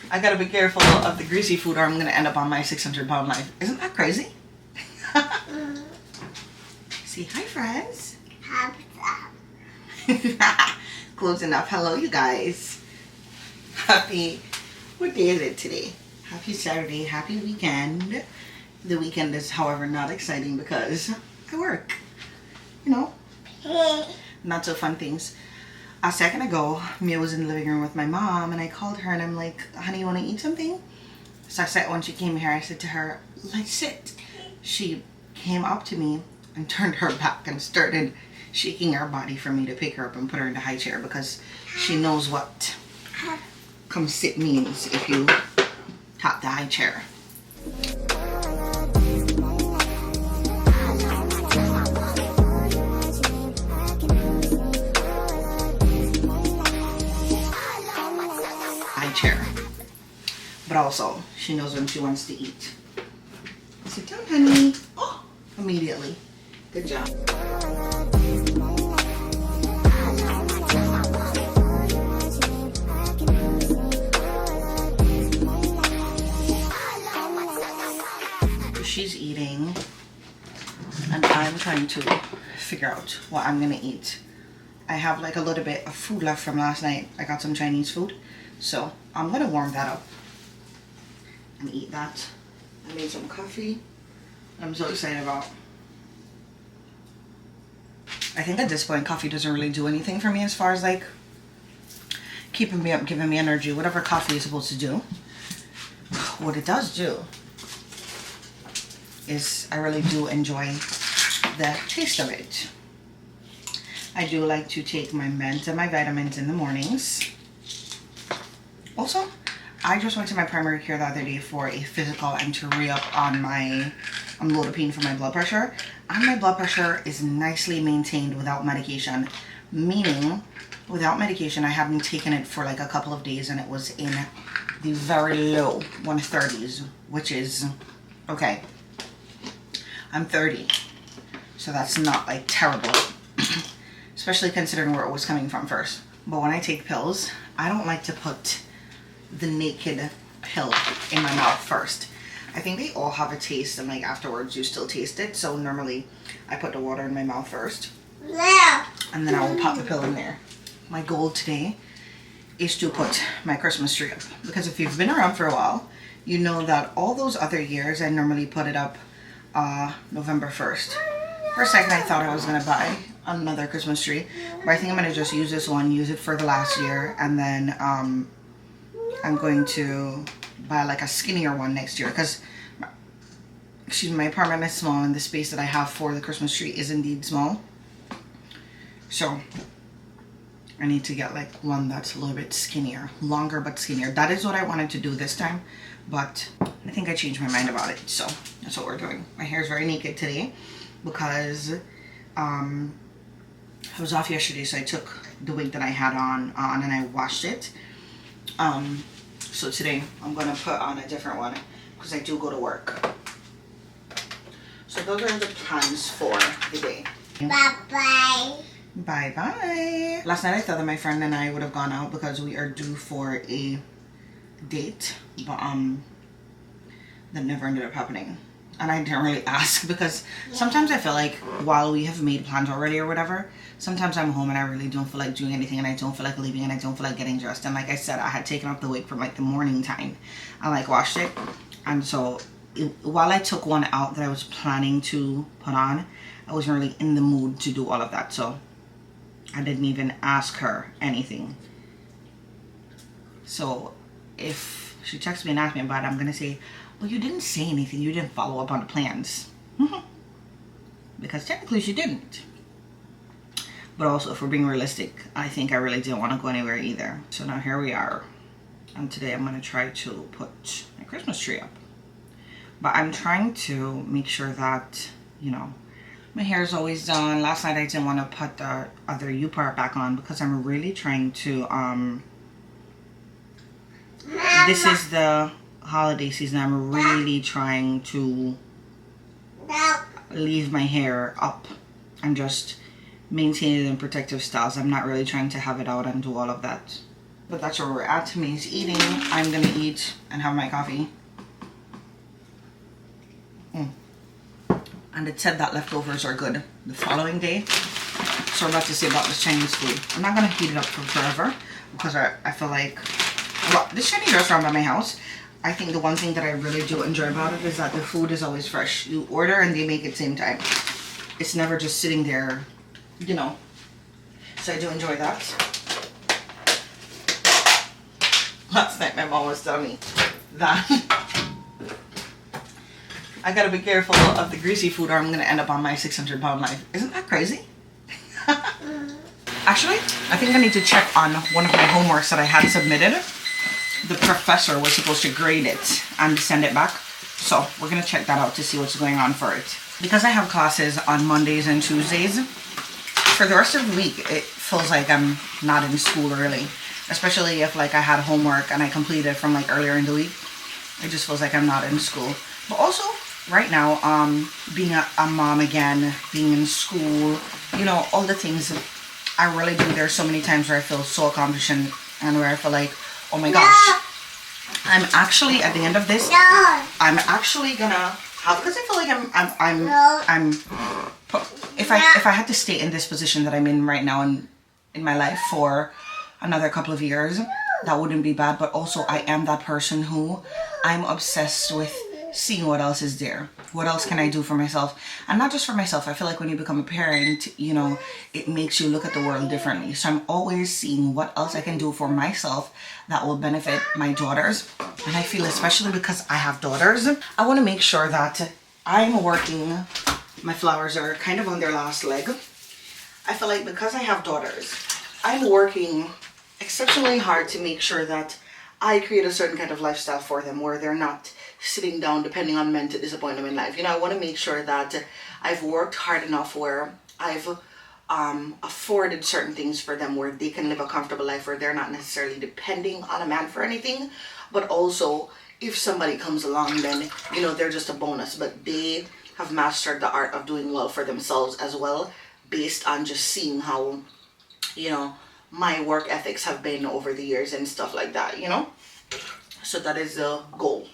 I gotta be careful of the greasy food or I'm gonna end up on my 600-pound life. Isn't that crazy? See, hi friends. Close enough. Hello you guys. Happy, what day is it today? Happy Saturday, happy weekend. The weekend is however not exciting because I work. You know, not so fun things. A second ago, Mia was in the living room with my mom and I called her and I'm like, honey, you want to eat something? So I said, when she came here, I said to her, let's sit. She came up to me and turned her back and started shaking her body for me to pick her up and put her in the high chair because she knows what come sit means if you tap the high chair. Chair, but also she knows when she wants to eat. Sit down, honey. Oh, immediately. Good job. She's eating, and I'm trying to figure out what I'm gonna eat. I have like a little bit of food left from last night. I got some Chinese food. So I'm gonna warm that up and eat that. I made some coffee. I'm so excited about. I think at this point coffee doesn't really do anything for me as far as like keeping me up, giving me energy, whatever coffee is supposed to do. What it does do is I really do enjoy the taste of it. I do like to take my meds and my vitamins in the mornings. Also, I just went to my primary care the other day for a physical and to re-up on my amlodipine for my blood pressure. And my blood pressure is nicely maintained without medication. Meaning, without medication, I haven't taken it for like a couple of days and it was in the very low 130s, which is, okay, I'm 30. So that's not like terrible, especially considering where it was coming from first. But when I take pills, I don't like to put the naked pill in my mouth first. I think they all have a taste and like afterwards you still taste it. So normally I put the water in my mouth first and then I will pop the pill in there. My goal today is to put my Christmas tree up because if you've been around for a while, you know that all those other years I normally put it up November 1st. For a second I thought I was gonna buy another Christmas tree, but I think I'm gonna just use this one, use it for the last year, and then I'm going to buy like a skinnier one next year because my apartment is small and the space that I have for the Christmas tree is indeed small. So I need to get like one that's a little bit skinnier, longer but skinnier. That is what I wanted to do this time, but I think I changed my mind about it. So that's what we're doing. My hair is very naked today because I was off yesterday, so I took the wig that I had on and I washed it. So today I'm gonna put on a different one because I do go to work. So those are the plans for the day. Bye-bye. Bye-bye. Last night I thought that my friend and I would have gone out because we are due for a date, but that never ended up happening. And I didn't really ask because sometimes I feel like while we have made plans already or whatever, sometimes I'm home and I really don't feel like doing anything and I don't feel like leaving and I don't feel like getting dressed. And like I said, I had taken off the wig from like the morning time. I like washed it. And so while I took one out that I was planning to put on, I wasn't really in the mood to do all of that. So I didn't even ask her anything. So if she texts me and asks me about it, I'm going to say, well, you didn't say anything. You didn't follow up on the plans. Because technically she didn't. But also, if we're being realistic, I think I really didn't want to go anywhere either. So now here we are. And today I'm going to try to put my Christmas tree up. But I'm trying to make sure that, you know, my hair is always done. Last night I didn't want to put the other U part back on because I'm really trying to, this is the holiday season. I'm really trying to leave my hair up and just maintain it in protective styles. I'm not really trying to have it out and do all of that. But that's where we're at. Me's eating. I'm gonna eat and have my coffee. And it said that leftovers are good the following day. So we're about to see about this Chinese food. I'm not gonna heat it up for forever because I feel like, well, this Chinese restaurant by my house, I think the one thing that I really do enjoy about it is that the food is always fresh. You order and they make it same time. It's never just sitting there, you know. So I do enjoy that. Last night my mom was telling me that I gotta be careful of the greasy food or I'm gonna end up on my 600-pound life. Isn't that crazy? Actually, I think I need to check on one of my homeworks that I had submitted. The professor was supposed to grade it and send it back. So we're gonna check that out to see what's going on for it. Because I have classes on Mondays and Tuesdays, for the rest of the week, it feels like I'm not in school really. Especially if like I had homework and I completed from like earlier in the week. It just feels like I'm not in school. But also, right now, being a mom again, being in school, you know, all the things I really do. There's so many times where I feel so accomplished and where I feel like, oh my gosh, I'm actually at the end of this, I'm actually gonna have, because I feel like if I had to stay in this position that I'm in right now in my life for another couple of years, that wouldn't be bad. But also I am that person who I'm obsessed with seeing what else is there. What else can I do for myself? And not just for myself. I feel like when you become a parent, you know, it makes you look at the world differently. So I'm always seeing what else I can do for myself that will benefit my daughters. And I feel, especially because I have daughters, I want to make sure that I'm working. My flowers are kind of on their last leg. I feel like because I have daughters, I'm working exceptionally hard to make sure that I create a certain kind of lifestyle for them where they're not sitting down depending on men to disappoint them in life. You know, I want to make sure that I've worked hard enough where I've afforded certain things for them where they can live a comfortable life where they're not necessarily depending on a man for anything. But also, if somebody comes along, then, you know, they're just a bonus. But they have mastered the art of doing well for themselves as well, based on just seeing how, you know, my work ethics have been over the years and stuff like that, you know. So that is the goal.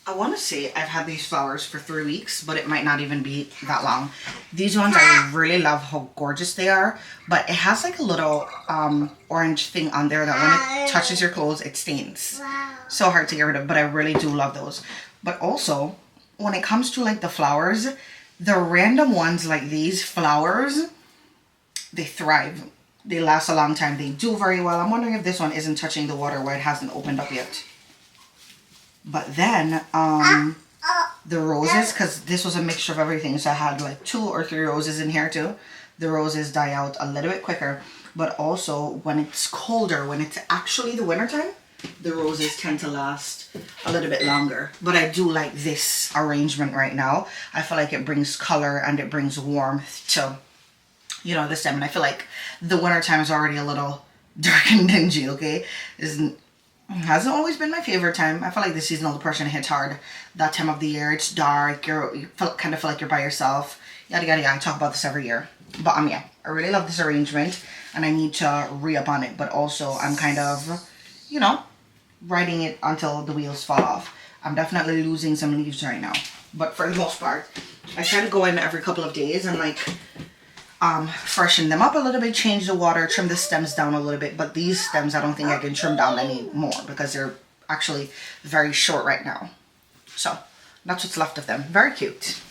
I want to say I've had these flowers for 3 weeks, but it might not even be that long. These ones, I really love how gorgeous they are, but it has like a little orange thing on there that when it touches your clothes, it stains. So hard to get rid of, but I really do love those. But also, when it comes to like the flowers, the random ones like these flowers, they thrive. They last a long time. They do very well. I'm wondering if this one isn't touching the water where it hasn't opened up yet. But then the roses, because this was a mixture of everything, so I had like 2 or 3 roses in here too. The roses die out a little bit quicker, but also when it's colder, when it's actually the wintertime, the roses tend to last a little bit longer. But I do like this arrangement right now. I feel like it brings color and it brings warmth to, you know, the stem. And I feel like the wintertime is already a little dark and dingy, okay? Hasn't always been my favorite time. I feel like the seasonal depression hits hard that time of the year. It's dark. You kind of feel like you're by yourself. Yada yada yada. I talk about this every year. But yeah, I really love this arrangement and I need to re-up on it. But also I'm kind of, you know, riding it until the wheels fall off. I'm definitely losing some leaves right now. But for the most part, I try to go in every couple of days and like freshen them up a little bit, change the water, trim the stems down a little bit. But these stems I don't think I can trim down anymore because they're actually very short right now. So that's what's left of them. Very cute.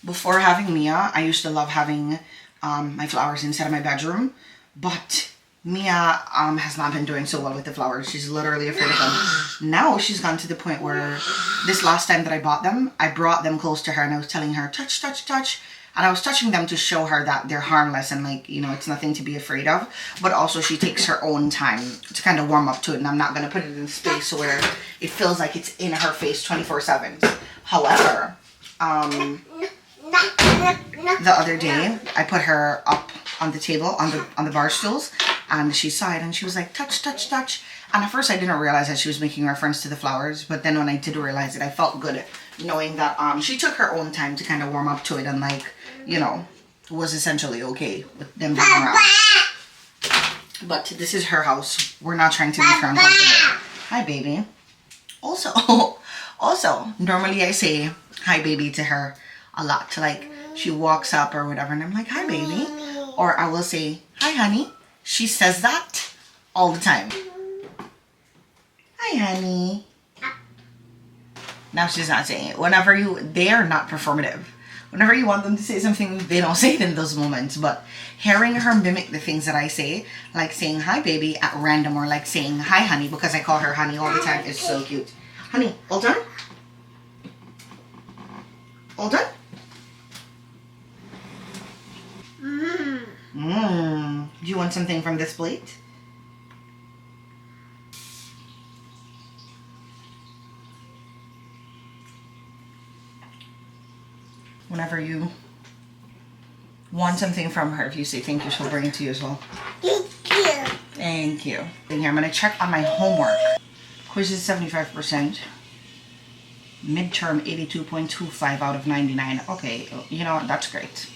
Before having Mia, I used to love having my flowers inside of my bedroom, but Mia has not been doing so well with the flowers. She's literally afraid of them. Now she's gone to the point where this last time that I bought them, I brought them close to her and I was telling her, touch, touch, touch. And I was touching them to show her that they're harmless and like, you know, it's nothing to be afraid of. But also she takes her own time to kind of warm up to it. And I'm not going to put it in a space where it feels like it's in her face 24/7. However, the other day I put her up on the table, on the bar stools, and she saw it and she was like, touch, touch, touch. And at first I didn't realize that she was making reference to the flowers, but then when I did realize it, I felt good knowing that she took her own time to kind of warm up to it and like you know, was essentially okay with them being around. But this is her house. We're not trying to make her uncomfortable. Hi, baby. Also, normally I say hi, baby, to her a lot. Like, she walks up or whatever, and I'm like, hi, baby. Or I will say, hi, honey. She says that all the time. Hi, honey. Now she's not saying it. They are not performative. Whenever you want them to say something, they don't say it in those moments. But hearing her mimic the things that I say, like saying hi, baby, at random, or like saying hi, honey, because I call her honey all the time, is so cute. Honey, all done? All done? Do you want something from this plate? Whenever you want something from her, if you say thank you, she'll bring it to you as well. Thank you. Thank you. Here, I'm going to check on my homework. Quiz is 75%. Midterm 82.25 out of 99. Okay, you know what? That's great.